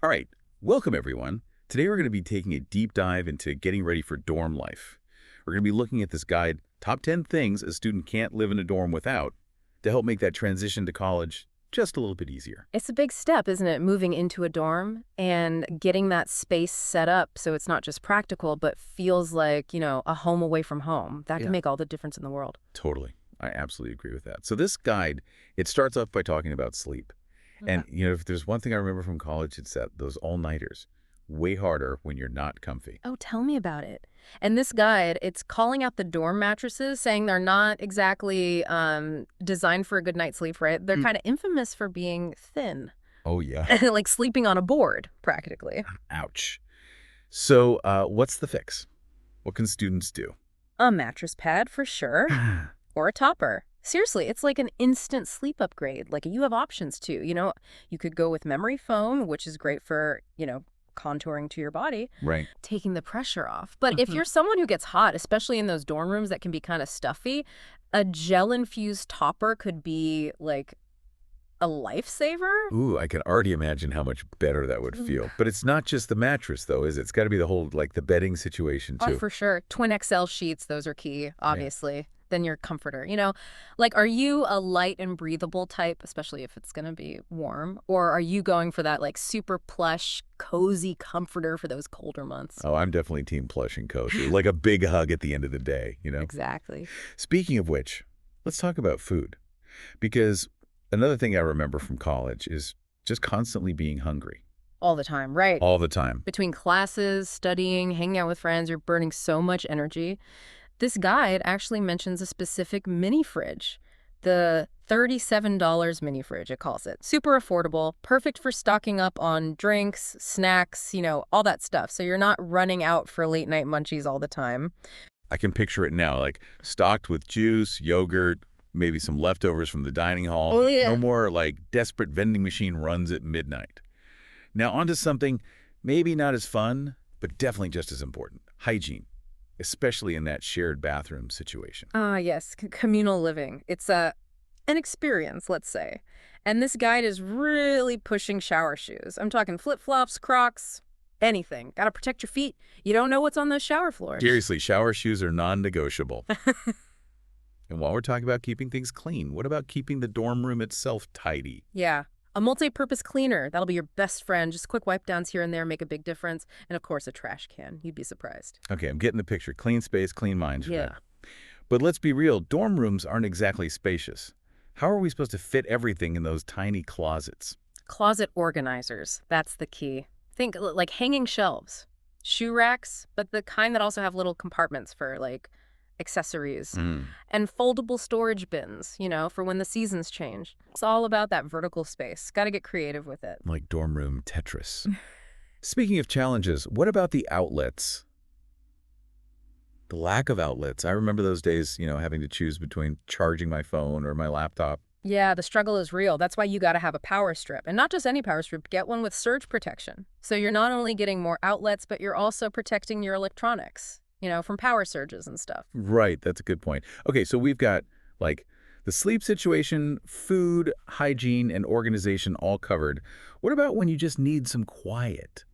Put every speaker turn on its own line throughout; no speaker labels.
All right, welcome everyone. Today we're going to be taking a deep dive into getting ready for dorm life. We're going to be looking at this guide, Top 10 Things a Student Can't Live in a Dorm Without, to help make that transition to college just a little bit easier.
It's a big step, isn't it? Moving into a dorm and getting that space set up so it's not just practical, but feels like, a home away from home. That can
Yeah,
make all the difference in the world.
totally. I absolutely agree with that. So this guide, it starts off by talking about sleep.
Okay.
And, if there's one thing I remember from college, it's that those all-nighters, way harder when you're not comfy.
Oh, tell me about it. And this guide, it's calling out the dorm mattresses, saying they're not exactly designed for a good night's sleep, right? They're
Mm.
kind of infamous for being thin,
Oh, yeah.
like sleeping on a board, practically.
Ouch. So what's the fix? What can students do?
A mattress pad for sure. Or a topper. Seriously, it's like an instant sleep upgrade. Like you have options too. You could go with memory foam, which is great for, contouring to your body,
Right.
taking the pressure off. But if you're someone who gets hot, especially in those dorm rooms that can be kind of stuffy, a gel-infused topper could be like a lifesaver.
Ooh, I can already imagine how much better that would feel. But it's not just the mattress, though, is it? It's got to be the whole, like, the bedding situation,
Oh,
too.
for sure. Twin XL sheets, those are key,
Yeah.
obviously. Then your comforter. Like, are you a light and breathable type, especially if it's going to be warm? Or are you going for that, like, super plush, cozy comforter for those colder months?
Oh, I'm definitely team plush and cozy. Like a big hug at the end of the day?
Exactly.
Speaking of which, let's talk about food. Because another thing I remember from college is just constantly being hungry.
All the time, right?
All the time.
Between classes, studying, hanging out with friends, you're burning so much energy. This guide actually mentions a specific mini fridge, the $37 mini fridge, it calls it. Super affordable, perfect for stocking up on drinks, snacks, all that stuff. So you're not running out for late night munchies all the time.
I can picture it now, like stocked with juice, yogurt, maybe some leftovers from the dining hall.
Oh, yeah.
No more like desperate vending machine runs at midnight. Now onto something maybe not as fun, but definitely just as important. Hygiene, especially in that shared bathroom situation.
Ah, yes, communal living. It's an experience, let's say. And this guide is really pushing shower shoes. I'm talking flip-flops, Crocs, anything. Gotta protect your feet. You don't know what's on those shower floors.
Seriously, shower shoes are non-negotiable. And while we're talking about keeping things clean, what about keeping the dorm room itself tidy?
Yeah. A multi-purpose cleaner. That'll be your best friend. Just quick wipe downs here and there make a big difference. And of course, a trash can. You'd be surprised.
Okay, I'm getting the picture. Clean space, clean minds for
Yeah.
that. But let's be real, dorm rooms aren't exactly spacious. How are we supposed to fit everything in those tiny closets?
Closet organizers. That's the key. Think like hanging shelves, shoe racks, but the kind that also have little compartments for like accessories, and foldable storage bins, for when the seasons change. It's all about that vertical space. Got to get creative with it.
Like dorm room Tetris. Speaking of challenges, what about the outlets? The lack of outlets. I remember those days, having to choose between charging my phone or my laptop.
Yeah, the struggle is real. That's why you got to have a power strip. And not just any power strip, get one with surge protection. So you're not only getting more outlets, but you're also protecting your electronics, from power surges and stuff.
Right, that's a good point. Okay, so we've got, like, the sleep situation, food, hygiene, and organization all covered. What about when you just need some quiet?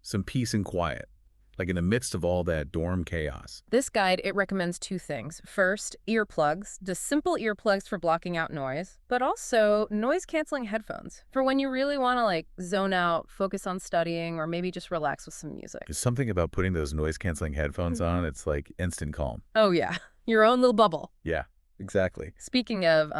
Some peace and quiet? Like in the midst of all that dorm chaos.
This guide, it recommends two things. First, earplugs, just simple earplugs for blocking out noise, but also noise-canceling headphones for when you really want to like zone out, focus on studying, or maybe just relax with some music.
There's something about putting those noise-canceling headphones on, it's like instant calm.
Oh yeah, your own little bubble.
Yeah, exactly.
Speaking of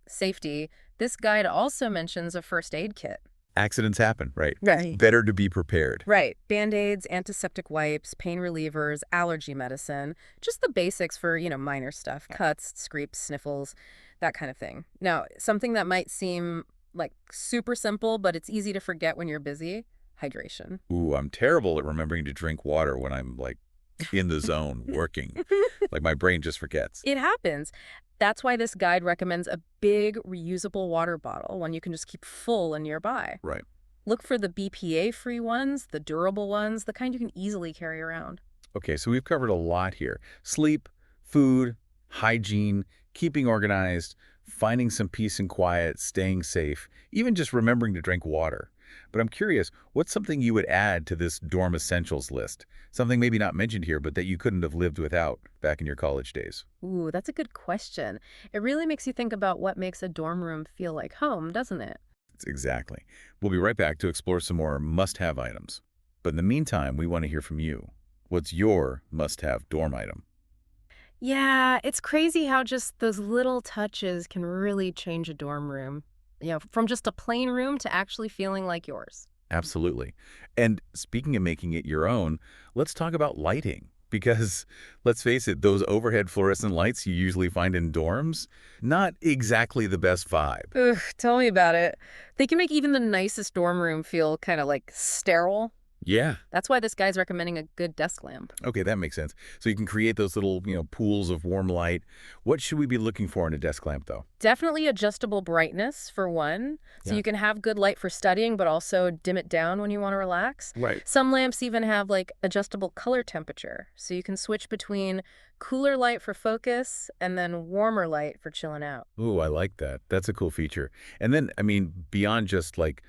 safety, this guide also mentions a first aid kit.
Accidents happen, right?
Right.
Better to be prepared.
Right. Band-aids, antiseptic wipes, pain relievers, allergy medicine, just the basics for, minor stuff, cuts, scrapes, sniffles, that kind of thing. Now, something that might seem like super simple, but it's easy to forget when you're busy, hydration.
Ooh, I'm terrible at remembering to drink water when I'm, like, in the zone, working. Like, my brain just forgets.
It happens. That's why this guide recommends a big reusable water bottle, one you can just keep full and nearby.
Right.
Look for the BPA-free ones, the durable ones, the kind you can easily carry around.
Okay, so we've covered a lot here. Sleep, food, hygiene, keeping organized, finding some peace and quiet, staying safe, even just remembering to drink water. But I'm curious, what's something you would add to this dorm essentials list? Something maybe not mentioned here, but that you couldn't have lived without back in your college days.
Ooh, that's a good question. It really makes you think about what makes a dorm room feel like home, doesn't it?
Exactly. We'll be right back to explore some more must-have items. But in the meantime, we want to hear from you. What's your must-have dorm item?
Yeah, it's crazy how just those little touches can really change a dorm room. From just a plain room to actually feeling like yours.
Absolutely. And speaking of making it your own, let's talk about lighting. Because let's face it, those overhead fluorescent lights you usually find in dorms, not exactly the best vibe.
Ugh, tell me about it. They can make even the nicest dorm room feel kind of like sterile.
Yeah.
That's why this guy's recommending a good desk lamp.
Okay, that makes sense. So you can create those little, pools of warm light. What should we be looking for in a desk lamp, though?
Definitely adjustable brightness, for one, so
Yeah.
you can have good light for studying, but also dim it down when you want to relax.
Right.
Some lamps even have like adjustable color temperature, so you can switch between cooler light for focus and then warmer light for chilling out.
Ooh, I like that. That's a cool feature. And then, I mean, beyond just like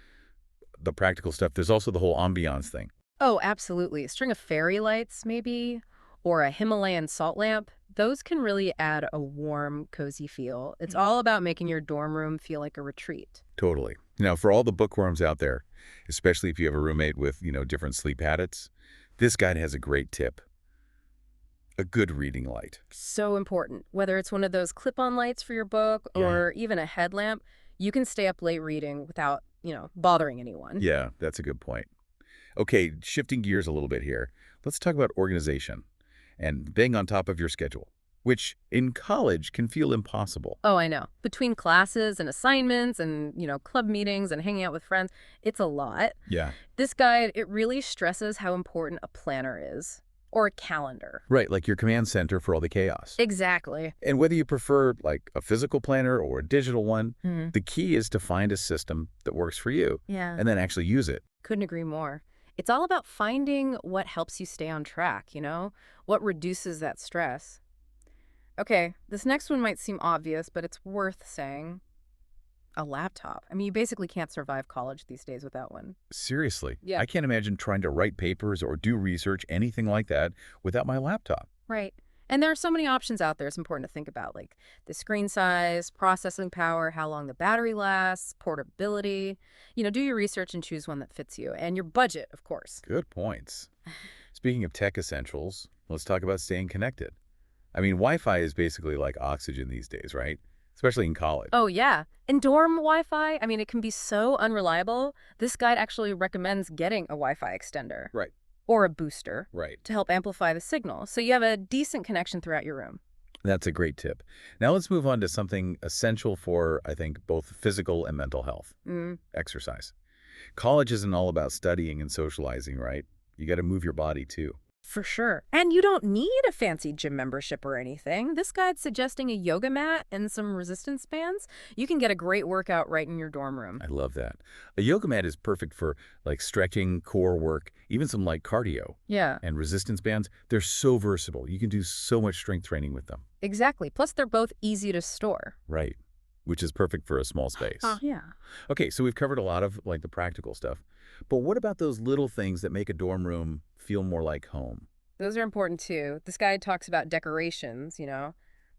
the practical stuff, there's also the whole ambiance thing.
Oh, absolutely. A string of fairy lights, maybe, or a Himalayan salt lamp. Those can really add a warm, cozy feel. It's all about making your dorm room feel like a retreat.
Totally. Now, for all the bookworms out there, especially if you have a roommate with, different sleep habits, this guide has a great tip. A good reading light.
So important. Whether it's one of those clip-on lights for your book
Yeah.
or even a headlamp, you can stay up late reading without, bothering anyone.
Yeah, that's a good point. Okay, shifting gears a little bit here. Let's talk about organization and being on top of your schedule, which in college can feel impossible.
Oh, I know. Between classes and assignments and, club meetings and hanging out with friends, it's a lot.
Yeah.
This guide, it really stresses how important a planner is, or a calendar.
Right, like your command center for all the chaos.
Exactly.
And whether you prefer like a physical planner or a digital one,
Hmm.
the key is to find a system that works for you
Yeah.
and then actually use it.
Couldn't agree more. It's all about finding what helps you stay on track, what reduces that stress. Okay, this next one might seem obvious, but it's worth saying. A laptop. I mean, you basically can't survive college these days without one.
Seriously,
Yeah.
I can't imagine trying to write papers or do research, anything like that, without my laptop.
Right. And there are so many options out there it's important to think about, like the screen size, processing power, how long the battery lasts, portability. Do your research and choose one that fits you. And your budget, of course.
Good points. Speaking of tech essentials, let's talk about staying connected. I mean, Wi-Fi is basically like oxygen these days, right? Especially in college.
Oh, yeah. And dorm Wi-Fi, I mean, it can be so unreliable. This guide actually recommends getting a Wi-Fi extender.
Right.
Or a booster
Right.
to help amplify the signal, so you have a decent connection throughout your room.
That's a great tip. Now let's move on to something essential for, I think, both physical and mental health.
Mm.
Exercise. College isn't all about studying and socializing, right? You got to move your body too.
For sure. And you don't need a fancy gym membership or anything. This guide's suggesting a yoga mat and some resistance bands. You can get a great workout right in your dorm room.
I love that. A yoga mat is perfect for like stretching, core work, even some light cardio.
Yeah,
And resistance bands, they're so versatile. You can do so much strength training with them.
exactly. Plus, they're both easy to store.
Right. Which is perfect for a small space.
Yeah.
Okay, so we've covered a lot of like the practical stuff. But what about those little things that make a dorm room feel more like home?
Those are important too. This guide talks about decorations,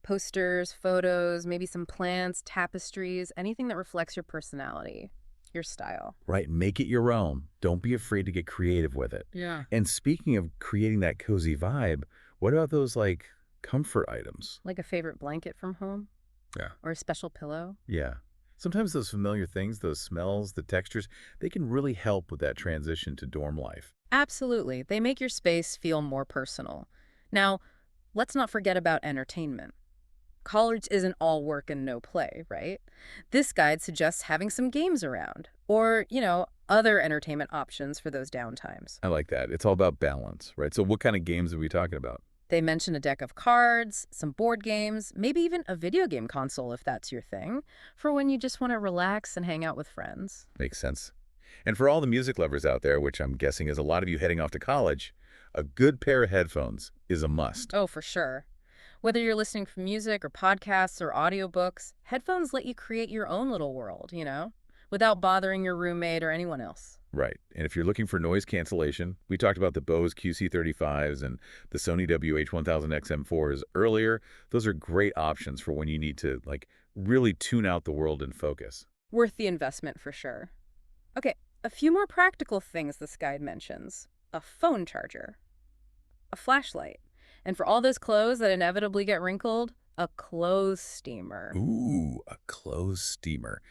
posters, photos, maybe some plants, tapestries, anything that reflects your personality, your style.
Right, make it your own. Don't be afraid to get creative with it.
Yeah.
And speaking of creating that cozy vibe, what about those like comfort items?
Like a favorite blanket from home?
Yeah.
Or a special pillow?
Yeah. Sometimes those familiar things, those smells, the textures, they can really help with that transition to dorm life.
Absolutely. They make your space feel more personal. Now, let's not forget about entertainment. College isn't all work and no play, right? This guide suggests having some games around or, other entertainment options for those downtimes.
I like that. It's all about balance, right? So what kind of games are we talking about?
They mention a deck of cards, some board games, maybe even a video game console if that's your thing, for when you just want to relax and hang out with friends.
Makes sense. And for all the music lovers out there, which I'm guessing is a lot of you heading off to college, a good pair of headphones is a must.
Oh, for sure. Whether you're listening to music or podcasts or audiobooks, headphones let you create your own little world, without bothering your roommate or anyone else.
Right. And if you're looking for noise cancellation, we talked about the Bose QC35s and the Sony WH-1000XM4s earlier. Those are great options for when you need to, like, really tune out the world and focus.
Worth the investment for sure. Okay, a few more practical things this guide mentions. A phone charger, a flashlight, and for all those clothes that inevitably get wrinkled, a clothes steamer.
Ooh, a clothes steamer.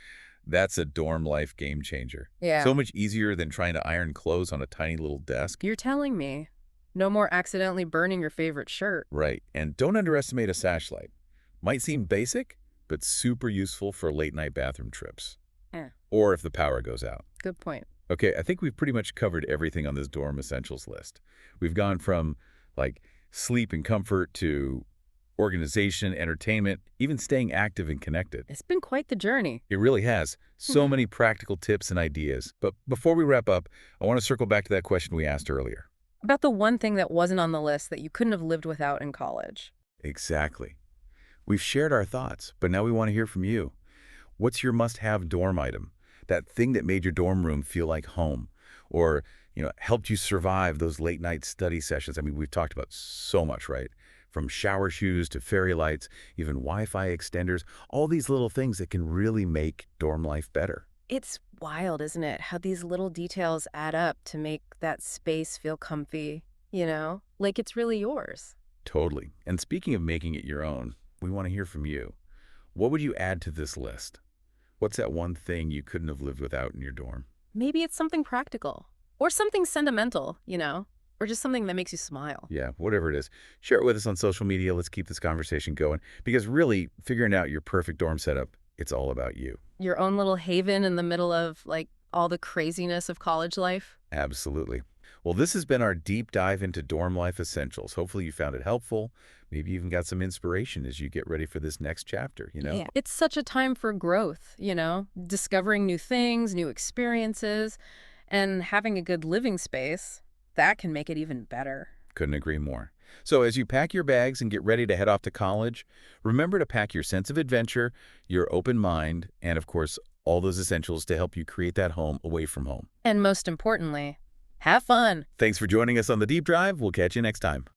That's a dorm life game changer.
Yeah.
So much easier than trying to iron clothes on a tiny little desk.
You're telling me. No more accidentally burning your favorite shirt.
Right. And don't underestimate a sash light. Might seem basic, but super useful for late-night bathroom trips.
Eh,
Or if the power goes out.
good point.
Okay, I think we've pretty much covered everything on this dorm essentials list. We've gone from, like, sleep and comfort to organization, entertainment, even staying active and connected.
It's been quite the journey.
It really has. So many practical tips and ideas. But before we wrap up, I want to circle back to that question we asked earlier.
About the one thing that wasn't on the list that you couldn't have lived without in college.
Exactly. We've shared our thoughts, but now we want to hear from you. What's your must-have dorm item? That thing that made your dorm room feel like home, or, helped you survive those late-night study sessions. I mean, we've talked about so much, right? From shower shoes to fairy lights, even Wi-Fi extenders, all these little things that can really make dorm life better.
It's wild, isn't it? How these little details add up to make that space feel comfy, like it's really yours.
Totally. And speaking of making it your own, we want to hear from you. What would you add to this list? What's that one thing you couldn't have lived without in your dorm?
Maybe it's something practical or something sentimental, or just something that makes you smile.
Yeah, whatever it is. Share it with us on social media. Let's keep this conversation going. Because really, figuring out your perfect dorm setup, it's all about you.
Your own little haven in the middle of, all the craziness of college life.
Absolutely. Well, this has been our deep dive into dorm life essentials. Hopefully you found it helpful. Maybe you even got some inspiration as you get ready for this next chapter,
Yeah. It's such a time for growth, discovering new things, new experiences, and having a good living space. That can make it even better.
Couldn't agree more. So as you pack your bags and get ready to head off to college, remember to pack your sense of adventure, your open mind, and of course, all those essentials to help you create that home away from home.
And most importantly, have fun.
Thanks for joining us on The Deep Dive. We'll catch you next time.